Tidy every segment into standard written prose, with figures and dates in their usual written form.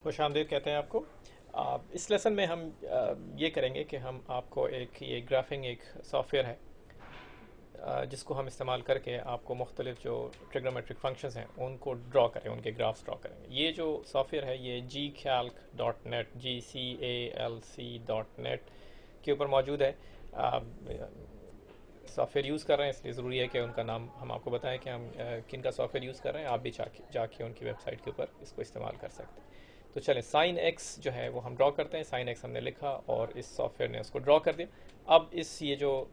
खुशामदीद कहते हैं आपको। इस लेसन में हम ये करेंगे कि हम आपको ये ग्राफिंग एक सॉफ्टवेयर है जिसको हम इस्तेमाल करके आपको मुख्तलिफ जो ट्रिग्नोमेट्रिक फंक्शंस हैं उनको ड्रॉ करें, उनके ग्राफ्स ड्रॉ करेंगे। ये जो सॉफ्टवेयर है ये gcalc.net gcalc.net के ऊपर मौजूद है। सॉफ्टवेयर यूज़ कर रहे हैं इसलिए ज़रूरी है कि उनका नाम हम आपको बताएं कि हम किन का सॉफ्टवेयर यूज़ कर रहे हैं। आप भी जाके उनकी वेबसाइट के ऊपर इसको इस्तेमाल कर सकते हैं। तो चलें, साइन एक्स जो है वो हम ड्रॉ करते हैं। साइन एक्स हमने लिखा और इस सॉफ्टवेयर ने उसको ड्रॉ कर दिया। अब ये जो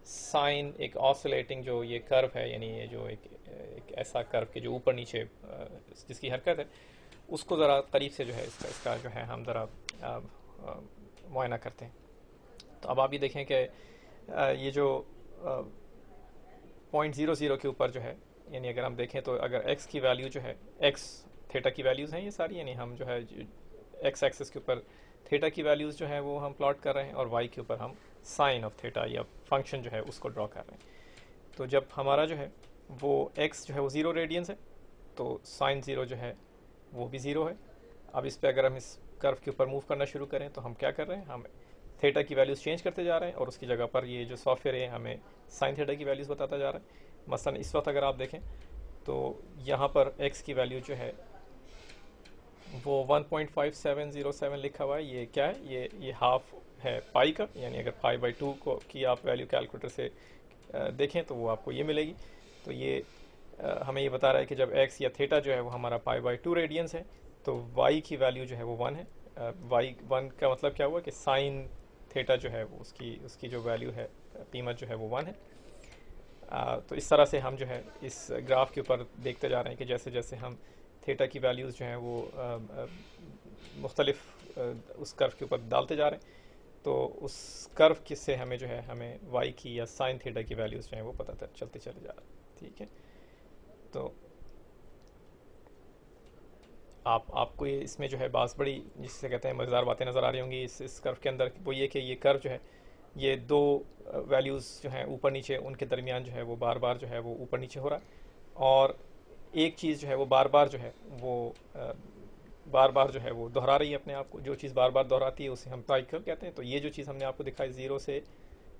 साइन एक ऑसिलेटिंग जो ये कर्व है, यानी ये जो एक ऐसा कर्व के जो ऊपर नीचे जिसकी हरकत है, उसको ज़रा करीब से जो है इसका जो है हम ज़रा मुआयना करते हैं। तो अब आप ये देखें कि ये जो 0.00 के ऊपर जो है, यानी अगर हम देखें तो अगर x की वैल्यू जो है, x थीटा की वैल्यूज़ हैं ये सारी, यानी हम जो है x एक्सिस के ऊपर थीटा की वैल्यूज़ जो है वो हम प्लॉट कर रहे हैं और y के ऊपर हम साइन ऑफ थीटा या फंक्शन जो है उसको ड्रॉ कर रहे हैं। तो जब हमारा जो है वो x जो है वो 0 रेडियंस है तो साइन 0 जो है वो भी 0 है। अब इस पर अगर हम इस कर्व के ऊपर मूव करना शुरू करें तो हम क्या कर रहे हैं, हम थीटा की वैल्यूज़ चेंज करते जा रहे हैं और उसकी जगह पर ये जो सॉफ्टवेयर है हमें साइन थीटा की वैल्यूज़ बताता जा रहा है। मसलन इस वक्त अगर आप देखें तो यहाँ पर x की वैल्यू जो है वो 1.5707 लिखा हुआ है। ये क्या है, ये हाफ है पाई का, यानी अगर पाई बाई 2 को की आप वैल्यू कैलकुलेटर से देखें तो वो आपको ये मिलेगी। तो ये हमें ये बता रहा है कि जब x या थीटा जो है वो हमारा पाई बाई 2 रेडियंस है तो y की वैल्यू जो है वो 1 है। y 1 का मतलब क्या हुआ कि साइन थीटा जो है वो उसकी जो वैल्यू है कीमत जो है वो 1 है। तो इस तरह से हम जो है इस ग्राफ के ऊपर देखते जा रहे हैं कि जैसे जैसे हम थीटा की वैल्यूज़ जो हैं वो मुख्तलिफ उस कर्व के ऊपर डालते जा रहे हैं तो उस कर्व से हमें जो है हमें y की या साइन थीटा की वैल्यूज़ जो हैं वो पता चलते चले जा रहे हैं। ठीक है, तो आपको ये इसमें जो है बात बड़ी जिससे कहते हैं मज़ेदार बातें नज़र आ रही होंगी इस कर्व के अंदर। वो ये कि ये कर्व जो है ये दो वैल्यूज़ जो हैं ऊपर नीचे उनके दरमियान जो है वो बार बार जो है वो ऊपर नीचे हो रहा है और एक चीज़ जो है वो बार बार जो है वो बार बार जो है वो दोहरा रही है अपने आप को। जो चीज़ बार बार दोहराती है उसे हम साइकिल कहते हैं। तो ये जो चीज़ हमने आपको दिखाई 0 से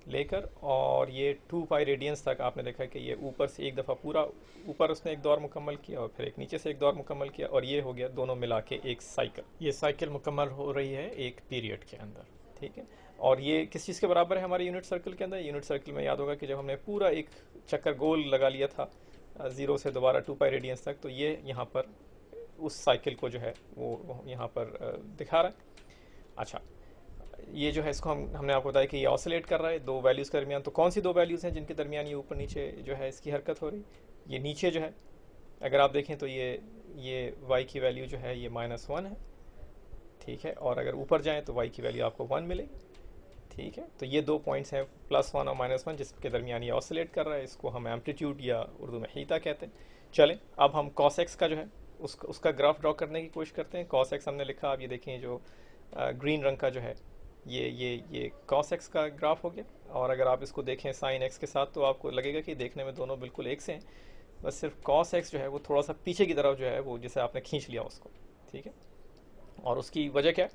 लेकर और ये 2 पाई रेडियंस तक आपने देखा कि ये ऊपर से एक दफ़ा पूरा ऊपर उसने एक दौर मुकम्मल किया और फिर एक नीचे से एक दौर मुकम्मल किया और ये हो गया दोनों मिला के एक साइकिल। ये साइकिल मुकम्मल हो रही है एक पीरियड के अंदर। ठीक है, और ये किस चीज़ के बराबर है हमारे यूनिट सर्कल के अंदर? यूनिट सर्कल में याद होगा कि जब हमने पूरा एक चक्कर गोल लगा लिया था 0 से दोबारा 2 पाई रेडियंस तक, तो ये यहाँ पर उस साइकिल को जो है वो यहाँ पर दिखा रहा है। अच्छा, ये जो है इसको हमने आपको बताया कि ये ऑसिलेट कर रहा है दो वैल्यूज़ के दरमियान। तो कौन सी दो वैल्यूज़ हैं जिनके दरमियान ये ऊपर नीचे जो है इसकी हरकत हो रही? ये नीचे जो है अगर आप देखें तो ये y की वैल्यू जो है ये -1 है। ठीक है, और अगर ऊपर जाएँ तो y की वैल्यू आपको 1 मिलेगी। ठीक है, तो ये दो पॉइंट्स हैं +1 और -1 जिसके दरमियान ये ऑसिलेट कर रहा है। इसको हम एम्पलीट्यूड या उर्दू में हीता कहते हैं। चलें, अब हम cos x का जो है उसका ग्राफ ड्रॉ करने की कोशिश करते हैं। cos x हमने लिखा, आप ये देखें जो ग्रीन रंग का जो है ये cos x का ग्राफ हो गया। और अगर आप इसको देखें sin x के साथ तो आपको लगेगा कि देखने में दोनों बिल्कुल एक से हैं, बस सिर्फ cos x जो है वो थोड़ा सा पीछे की तरफ जो है वो जैसे आपने खींच लिया उसको। ठीक है, और उसकी वजह क्या है?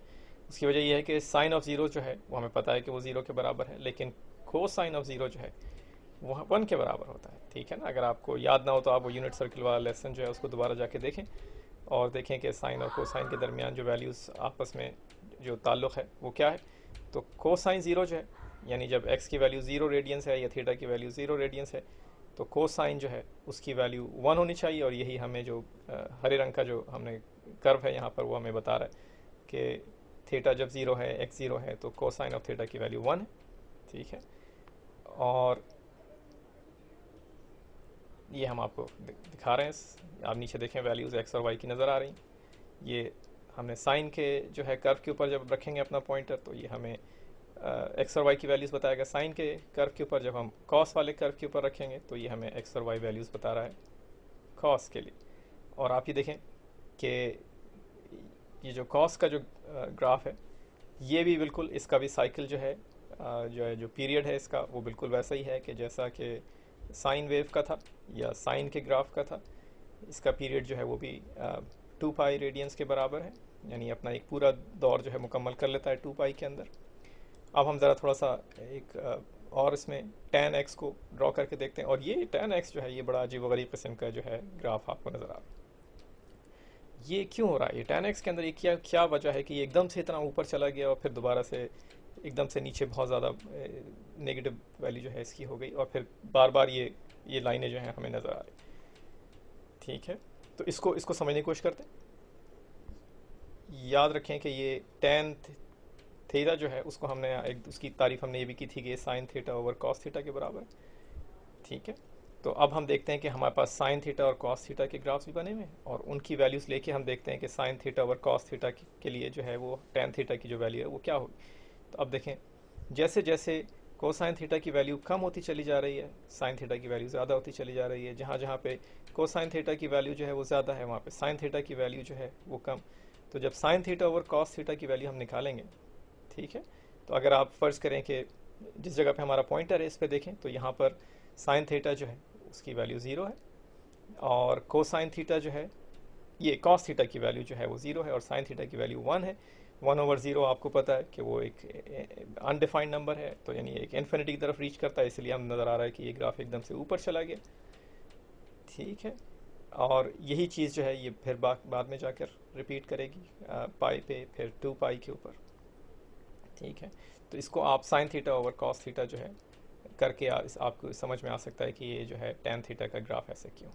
उसकी वजह यह है कि साइन ऑफ 0 जो है वो हमें पता है कि वो 0 के बराबर है, लेकिन कोसाइन ऑफ 0 जो है वो 1 के बराबर होता है। ठीक है ना, अगर आपको याद ना हो तो आप वो यूनिट सर्कल वाला लेसन जो है उसको दोबारा जाके देखें और देखें कि साइन और कोसाइन के दरमियान जो वैल्यूज़ आपस में जो ताल्लुक़ है वो क्या है। तो कोसाइन 0 जो है, यानी जब x की वैल्यू 0 रेडियंस है या थीटा की वैल्यू 0 रेडियंस है तो कोसाइन जो है उसकी वैल्यू 1 होनी चाहिए। और यही हमें जो हरे रंग का जो हमने कर्व है यहाँ पर वो हमें बता रहा है कि थीटा जब 0 है, x 0 है तो कोसाइन ऑफ थीटा की वैल्यू 1 है। ठीक है, और ये हम आपको दिखा रहे हैं। आप नीचे देखें वैल्यूज़ x और y की नज़र आ रही। ये हमने साइन के जो है कर्व के ऊपर जब रखेंगे अपना पॉइंटर तो ये हमें x और y की वैल्यूज़ बताएगा। साइन के कर्व के ऊपर जब हम कॉस वाले कर्व के ऊपर रखेंगे तो ये हमें x और y वैल्यूज़ बता रहा है कॉस के लिए। और आप ये देखें कि ये जो कॉस का जो ग्राफ है ये भी बिल्कुल इसका भी साइकिल जो पीरियड है इसका वो बिल्कुल वैसा ही है कि जैसा कि साइन वेव का था या साइन के ग्राफ का था। इसका पीरियड जो है वो भी 2 पाई रेडियंस के बराबर है, यानी अपना एक पूरा दौर जो है मुकम्मल कर लेता है 2 पाई के अंदर। अब हम ज़रा थोड़ा सा एक और इसमें tan x को ड्रॉ करके देखते हैं, और ये tan x जो है ये बड़ा अजीब व गरीब किस्म का जो है ग्राफ आपको नज़र आ रहा है। ये क्यों हो रहा है? ये tan x के अंदर ये क्या क्या वजह है कि ये एकदम से इतना ऊपर चला गया और फिर दोबारा से एकदम से नीचे बहुत ज़्यादा नेगेटिव वैल्यू जो है इसकी हो गई, और फिर बार बार ये लाइनें जो हैं हमें नज़र आ रही। ठीक है, तो इसको इसको समझने की कोशिश करते हैं। याद रखें कि ये tan थीटा जो है उसको हमने एक उसकी तारीफ हमने ये भी की थी कि sine theta over cos theta के बराबर है। ठीक है, तो अब हम देखते हैं कि हमारे पास साइन थीटा और कॉस थीटा के ग्राफ्स भी बने हुए हैं, और उनकी वैल्यूज़ लेके हम देखते हैं कि sine theta over cos theta के लिए जो है वो tan थीटा की जो वैल्यू है वो क्या होगी। तो अब देखें, जैसे जैसे कोसाइन थीटा की वैल्यू कम होती चली जा रही है, साइन थीटा की वैल्यू ज़्यादा होती चली जा रही है। जहाँ जहाँ पे कोसाइन थीटा की वैल्यू जो है वो ज़्यादा है, वहाँ पे साइन थीटा की वैल्यू जो है वो कम। तो जब sine theta over cos theta की वैल्यू हम निकालेंगे, ठीक है, तो अगर आप फ़र्ज़ करें कि जिस जगह पे हमारा पॉइंटर है इस पे देखें, तो यहाँ पर साइन थीटा जो है उसकी वैल्यू 0 है, और कोसाइन थीटा जो है, ये कॉस थीटा की वैल्यू जो है वो 0 है, और साइन थीटा की वैल्यू 1 है। 1/0 आपको पता है कि वो एक अनडिफाइंड नंबर है, तो यानी एक इन्फिनिटी की तरफ रीच करता है, इसलिए हम नज़र आ रहा है कि ये ग्राफ एकदम से ऊपर चला गया। ठीक है, और यही चीज़ जो है ये फिर बाद में जाकर रिपीट करेगी पाई पे, फिर 2 पाई के ऊपर। ठीक है, तो इसको आप sine theta over cos theta जो है करके आपको समझ में आ सकता है कि ये जो है tan थीटा का ग्राफ ऐसे क्यों।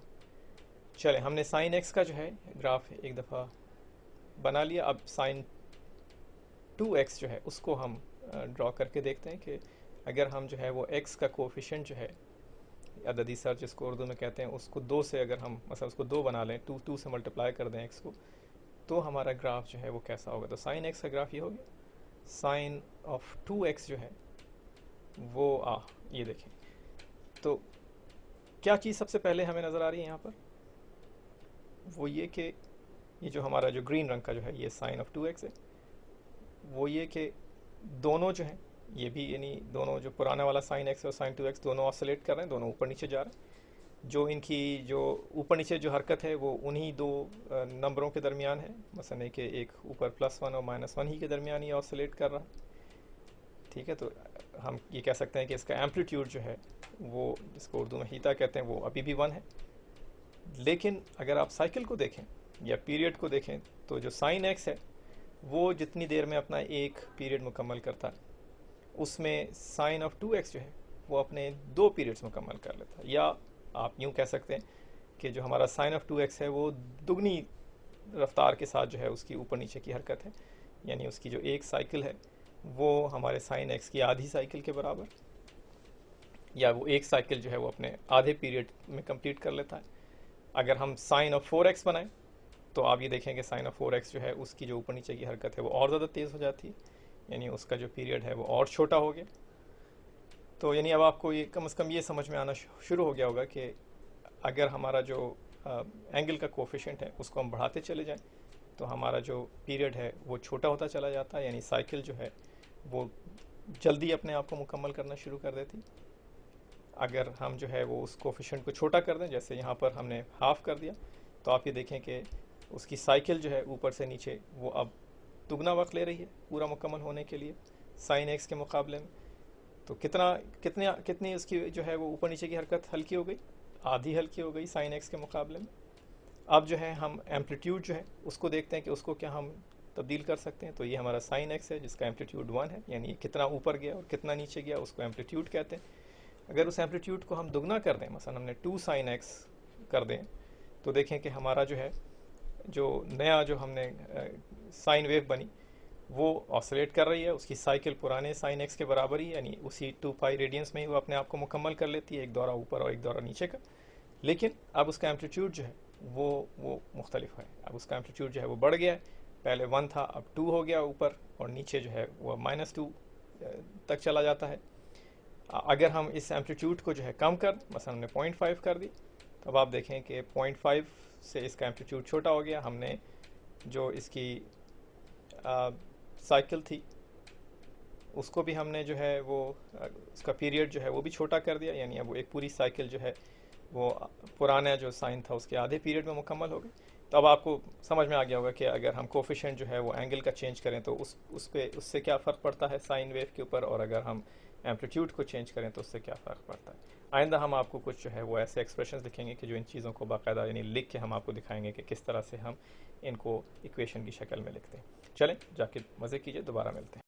चले, हमने साइन x का जो है ग्राफ एक दफ़ा बना लिया। अब साइन 2x जो है उसको हम ड्रॉ करके देखते हैं कि अगर हम जो है वो x का कोफिशिएंट जो है, अददी सर जिसको उर्दू में कहते हैं, उसको 2 से अगर हम मतलब उसको 2 बना लें, 2 से मल्टीप्लाई कर दें x को, तो हमारा ग्राफ जो है वो कैसा होगा। तो साइन x का ग्राफ ये हो गया। साइन ऑफ 2x जो है वो ये देखें, तो क्या चीज़ सबसे पहले हमें नज़र आ रही है यहाँ पर, वो ये कि ये जो हमारा जो ग्रीन रंग का जो है ये साइन ऑफ 2x है, वो ये कि दोनों जो हैं ये भी, यानी दोनों जो पुराना वाला साइन x और साइन 2x दोनों ऑसिलेट कर रहे हैं, दोनों ऊपर नीचे जा रहे हैं। जो इनकी जो ऊपर नीचे जो हरकत है वो उन्हीं दो नंबरों के दरमियान है, मसलन कि एक ऊपर +1 और -1 ही के दरमियान ये ऑसिलेट कर रहा है। ठीक है, तो हम ये कह सकते हैं कि इसका एम्पलीट्यूड जो है वो, जिसको उर्दू में हीता कहते हैं, वो अभी भी 1 है। लेकिन अगर आप साइकिल को देखें या पीरियड को देखें, तो जो साइन x है वो जितनी देर में अपना एक पीरियड मुकम्मल करता है, उसमें साइन ऑफ 2x जो है वो अपने 2 पीरियड्स मुकम्मल कर लेता है। या आप यूँ कह सकते हैं कि जो हमारा साइन ऑफ 2x है वो दुगनी रफ्तार के साथ जो है उसकी ऊपर नीचे की हरकत है, यानी उसकी जो एक साइकिल है वो हमारे साइन x की आधी साइकिल के बराबर, या वो एक साइकिल जो है वो अपने आधे पीरियड में कंप्लीट कर लेता है। अगर हम साइन ऑफ 4x बनाएं, तो आप ये देखेंगे साइन ऑफ 4x जो है उसकी जो ऊपर नीचे की हरकत है वो और ज़्यादा तेज़ हो जाती है, यानी उसका जो पीरियड है वो और छोटा हो गया। तो यानी अब आपको ये कम से कम ये समझ में आना शुरू हो गया होगा कि अगर हमारा जो एंगल का कोफिशिएंट है उसको हम बढ़ाते चले जाएं, तो हमारा जो पीरियड है वो छोटा होता चला जाता है, यानी साइकिल जो है वो जल्दी अपने आप को मुकम्मल करना शुरू कर देती। अगर हम जो है वो उस कोफिशिएंट को छोटा कर दें, जैसे यहाँ पर हमने हाफ कर दिया, तो आप ये देखें कि उसकी साइकिल जो है ऊपर से नीचे वो अब दुगना वक्त ले रही है पूरा मुकम्मल होने के लिए साइन x के मुकाबले में। तो कितनी उसकी जो है वो ऊपर नीचे की हरकत हल्की हो गई, आधी हल्की हो गई साइन x के मुकाबले में। अब जो है हम एम्पलीट्यूड जो है उसको देखते हैं कि उसको क्या हम तब्दील कर सकते हैं। तो ये हमारा साइन x है जिसका एम्पलीट्यूड 1 है, यानी कितना ऊपर गया और कितना नीचे गया उसको एम्पलीट्यूड कहते हैं। अगर उस एम्पलीट्यूड को हम दुगना कर दें, मसलन हमने 2 साइन x कर दें, तो देखें कि हमारा जो है जो नया जो हमने साइन वेव बनी वो ऑसिलेट कर रही है, उसकी साइकिल पुराने साइन x के बराबर ही, यानी उसी 2 पाई रेडियंस में ही वो अपने आप को मुकम्मल कर लेती है, एक दौरा ऊपर और एक दौरा नीचे का। लेकिन अब उसका एम्पलीट्यूड जो है वो मुख्तलिफ है। अब उसका एम्पलीट्यूड जो है वो बढ़ गया है, पहले 1 था अब 2 हो गया ऊपर, और नीचे जो है वो -2 तक चला जाता है। अगर हम इस एम्पलीट्यूड को जो है कम कर, मसलन हमने 0.5 कर दी, तब आप देखें कि 0.5 से इसका एम्पलीट्यूड छोटा हो गया। हमने जो इसकी साइकिल थी उसको भी हमने जो है वो उसका पीरियड जो है वो भी छोटा कर दिया, यानी अब वो एक पूरी साइकिल जो है वो पुराना जो साइन था उसके आधे पीरियड में मुकम्मल हो गई। तो अब आपको समझ में आ गया होगा कि अगर हम कोफिशिएंट जो है वो एंगल का चेंज करें तो उस पे उससे क्या फ़र्क पड़ता है साइन वेव के ऊपर, और अगर हम एम्पलीट्यूड को चेंज करें तो उससे क्या फ़र्क पड़ता है। आइंदा हम आपको कुछ जो है वो ऐसे एक्सप्रेशंस दिखेंगे कि जो इन चीज़ों को बाकायदा यानी लिख के हम आपको दिखाएंगे कि किस तरह से हम इनको इक्वेशन की शक्ल में लिखते हैं। चलें जाके मज़े कीजिए, दोबारा मिलते हैं।